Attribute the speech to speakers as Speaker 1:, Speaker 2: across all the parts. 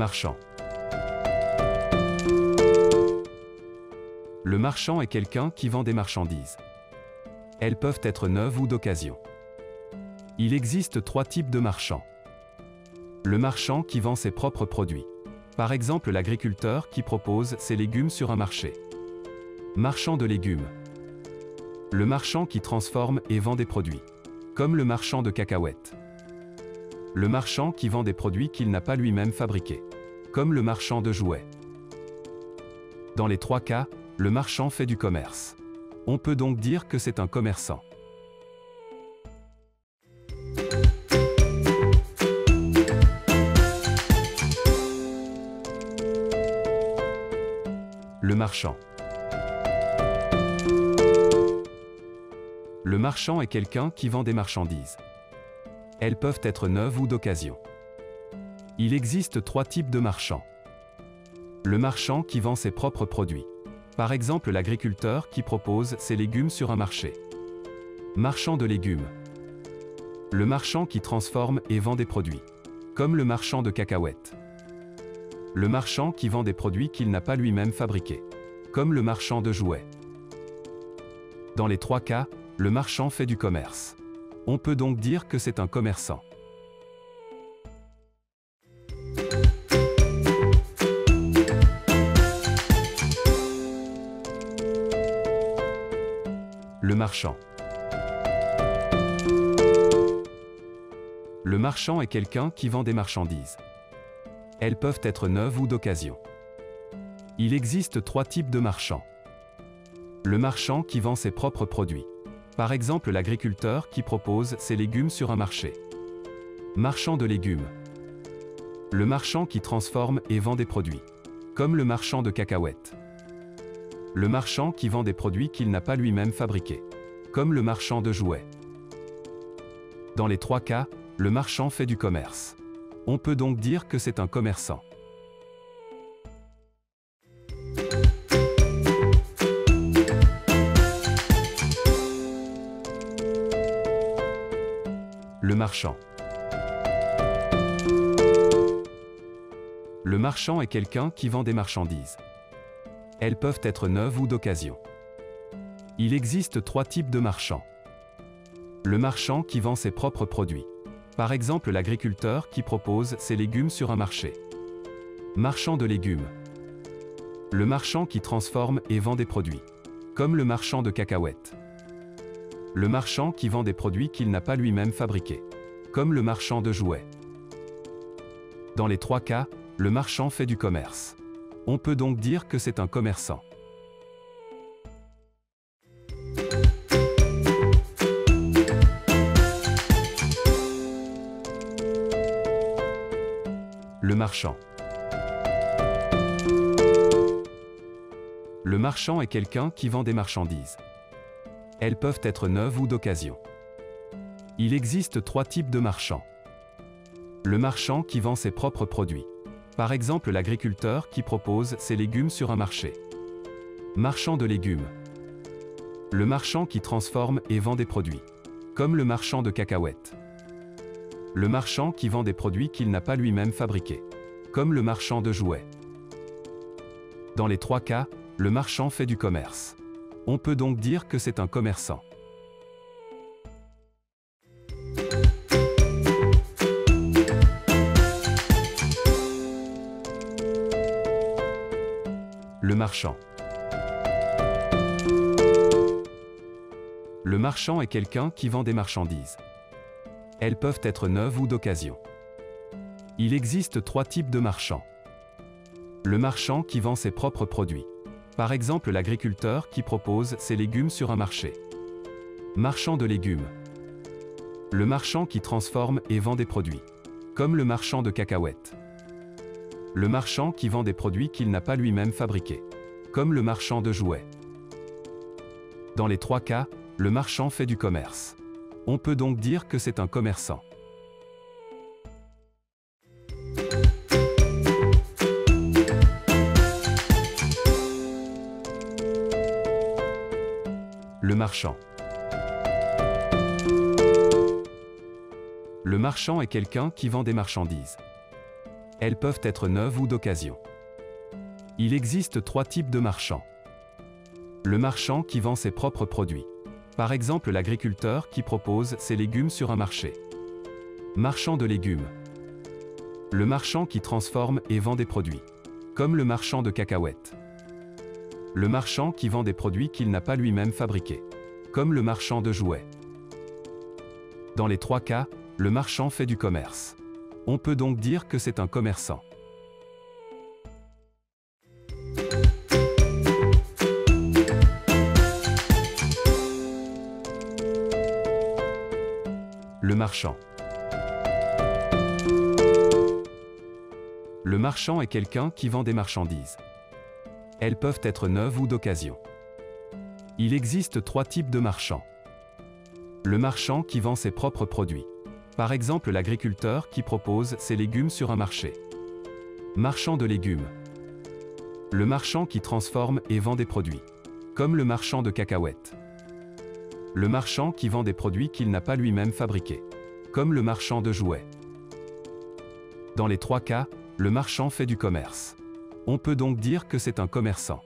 Speaker 1: marchand. Le marchand est quelqu'un qui vend des marchandises. Elles peuvent être neuves ou d'occasion. Il existe 3 types de marchands. Le marchand qui vend ses propres produits. Par exemple, l'agriculteur qui propose ses légumes sur un marché. Marchand de légumes. Le marchand qui transforme et vend des produits, comme le marchand de cacahuètes. Le marchand qui vend des produits qu'il n'a pas lui-même fabriqués, comme le marchand de jouets. Dans les 3 cas, le marchand fait du commerce. On peut donc dire que c'est un commerçant. Le marchand. Le marchand est quelqu'un qui vend des marchandises. Elles peuvent être neuves ou d'occasion. Il existe 3 types de marchands. Le marchand qui vend ses propres produits. Par exemple, l'agriculteur qui propose ses légumes sur un marché. Marchand de légumes. Le marchand qui transforme et vend des produits, comme le marchand de cacahuètes. Le marchand qui vend des produits qu'il n'a pas lui-même fabriqués, comme le marchand de jouets. Dans les 3 cas, le marchand fait du commerce. On peut donc dire que c'est un commerçant. Le marchand. Le marchand est quelqu'un qui vend des marchandises. Elles peuvent être neuves ou d'occasion. Il existe 3 types de marchands. Le marchand qui vend ses propres produits. Par exemple, l'agriculteur qui propose ses légumes sur un marché. Marchand de légumes. Le marchand qui transforme et vend des produits, comme le marchand de cacahuètes. Le marchand qui vend des produits qu'il n'a pas lui-même fabriqués, comme le marchand de jouets. Dans les 3 cas, le marchand fait du commerce. On peut donc dire que c'est un commerçant. Le marchand. Le marchand est quelqu'un qui vend des marchandises. Elles peuvent être neuves ou d'occasion. Il existe 3 types de marchands. Le marchand qui vend ses propres produits. Par exemple, l'agriculteur qui propose ses légumes sur un marché. Marchand de légumes. Le marchand qui transforme et vend des produits, comme le marchand de cacahuètes. Le marchand qui vend des produits qu'il n'a pas lui-même fabriqués, comme le marchand de jouets. Dans les 3 cas, le marchand fait du commerce. On peut donc dire que c'est un commerçant. Le marchand. Le marchand est quelqu'un qui vend des marchandises. Elles peuvent être neuves ou d'occasion. Il existe 3 types de marchands. Le marchand qui vend ses propres produits. Par exemple, l'agriculteur qui propose ses légumes sur un marché. Marchand de légumes. Le marchand qui transforme et vend des produits, comme le marchand de cacahuètes. Le marchand qui vend des produits qu'il n'a pas lui-même fabriqués, comme le marchand de jouets. Dans les 3 cas, le marchand fait du commerce. On peut donc dire que c'est un commerçant. Le marchand. Le marchand est quelqu'un qui vend des marchandises. Elles peuvent être neuves ou d'occasion. Il existe 3 types de marchands. Le marchand qui vend ses propres produits. Par exemple, l'agriculteur qui propose ses légumes sur un marché. Marchand de légumes. Le marchand qui transforme et vend des produits, comme le marchand de cacahuètes. Le marchand qui vend des produits qu'il n'a pas lui-même fabriqués, comme le marchand de jouets. Dans les 3 cas, le marchand fait du commerce. On peut donc dire que c'est un commerçant. Le marchand. Le marchand est quelqu'un qui vend des marchandises. Elles peuvent être neuves ou d'occasion. Il existe 3 types de marchands. Le marchand qui vend ses propres produits. Par exemple, l'agriculteur qui propose ses légumes sur un marché. Marchand de légumes. Le marchand qui transforme et vend des produits, comme le marchand de cacahuètes. Le marchand qui vend des produits qu'il n'a pas lui-même fabriqués, comme le marchand de jouets. Dans les 3 cas, le marchand fait du commerce. On peut donc dire que c'est un commerçant. Le marchand. Le marchand est quelqu'un qui vend des marchandises. Elles peuvent être neuves ou d'occasion. Il existe 3 types de marchands. Le marchand qui vend ses propres produits. Par exemple, l'agriculteur qui propose ses légumes sur un marché. Marchand de légumes. Le marchand qui transforme et vend des produits, comme le marchand de cacahuètes. Le marchand qui vend des produits qu'il n'a pas lui-même fabriqués, comme le marchand de jouets. Dans les 3 cas, le marchand fait du commerce. On peut donc dire que c'est un commerçant.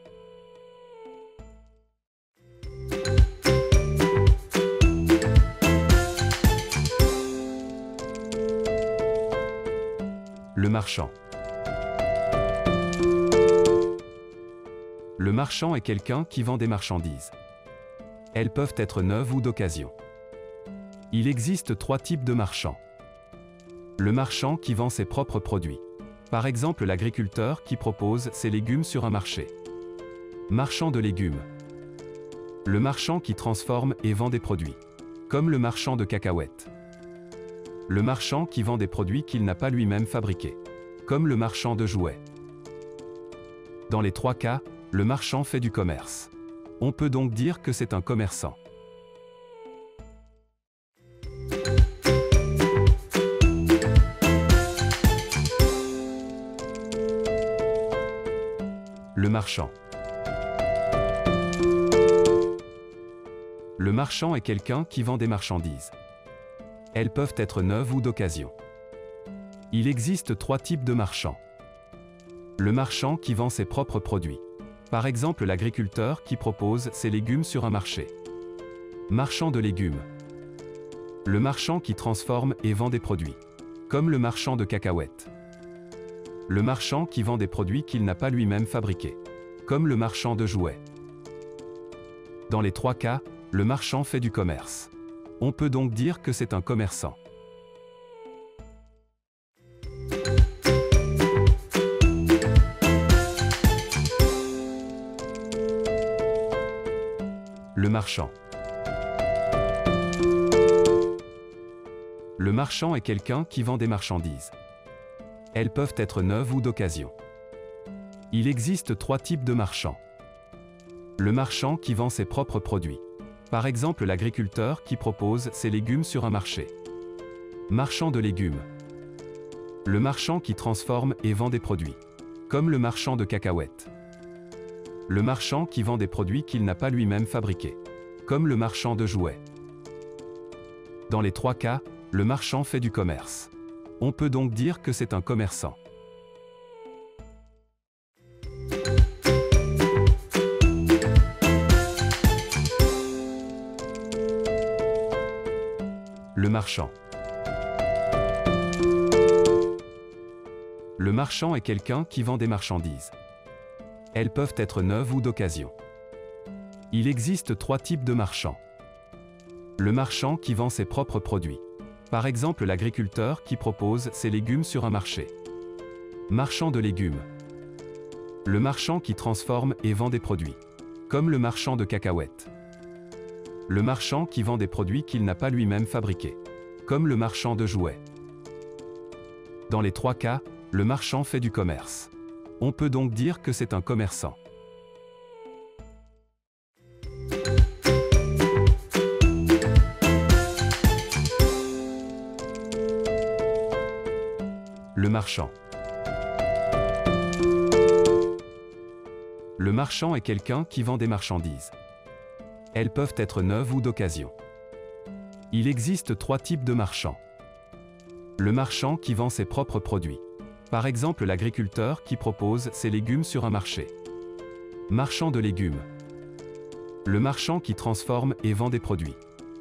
Speaker 1: Le marchand. Le marchand est quelqu'un qui vend des marchandises. Elles peuvent être neuves ou d'occasion. Il existe 3 types de marchands. Le marchand qui vend ses propres produits. Par exemple, l'agriculteur qui propose ses légumes sur un marché. Marchand de légumes. Le marchand qui transforme et vend des produits, comme le marchand de cacahuètes. Le marchand qui vend des produits qu'il n'a pas lui-même fabriqués, comme le marchand de jouets. Dans les 3 cas, le marchand fait du commerce. On peut donc dire que c'est un commerçant. Le marchand. Le marchand est quelqu'un qui vend des marchandises. Elles peuvent être neuves ou d'occasion. Il existe 3 types de marchands. Le marchand qui vend ses propres produits. Par exemple, l'agriculteur qui propose ses légumes sur un marché. Marchand de légumes. Le marchand qui transforme et vend des produits, comme le marchand de cacahuètes. Le marchand qui vend des produits qu'il n'a pas lui-même fabriqués, comme le marchand de jouets. Dans les 3 cas, le marchand fait du commerce. On peut donc dire que c'est un commerçant. Le marchand. Le marchand est quelqu'un qui vend des marchandises. Elles peuvent être neuves ou d'occasion. Il existe 3 types de marchands. Le marchand qui vend ses propres produits. Par exemple, l'agriculteur qui propose ses légumes sur un marché. Marchand de légumes. Le marchand qui transforme et vend des produits, comme le marchand de cacahuètes. Le marchand qui vend des produits qu'il n'a pas lui-même fabriqués, comme le marchand de jouets. Dans les 3 cas, le marchand fait du commerce. On peut donc dire que c'est un commerçant. Le marchand. Le marchand est quelqu'un qui vend des marchandises. Elles peuvent être neuves ou d'occasion. Il existe 3 types de marchands. Le marchand qui vend ses propres produits. Par exemple, l'agriculteur qui propose ses légumes sur un marché. Marchand de légumes. Le marchand qui transforme et vend des produits, comme le marchand de cacahuètes. Le marchand qui vend des produits qu'il n'a pas lui-même fabriqués, comme le marchand de jouets. Dans les 3 cas, le marchand fait du commerce. On peut donc dire que c'est un commerçant. Le marchand. Le marchand est quelqu'un qui vend des marchandises. Elles peuvent être neuves ou d'occasion. Il existe 3 types de marchands. Le marchand qui vend ses propres produits. Par exemple, l'agriculteur qui propose ses légumes sur un marché. Marchand de légumes. Le marchand qui transforme et vend des produits,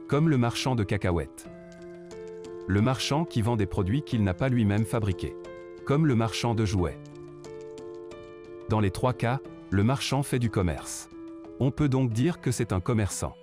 Speaker 1: comme le marchand de cacahuètes. Le marchand qui vend des produits qu'il n'a pas lui-même fabriqués, comme le marchand de jouets. Dans les trois cas, le marchand fait du commerce. On peut donc dire que c'est un commerçant.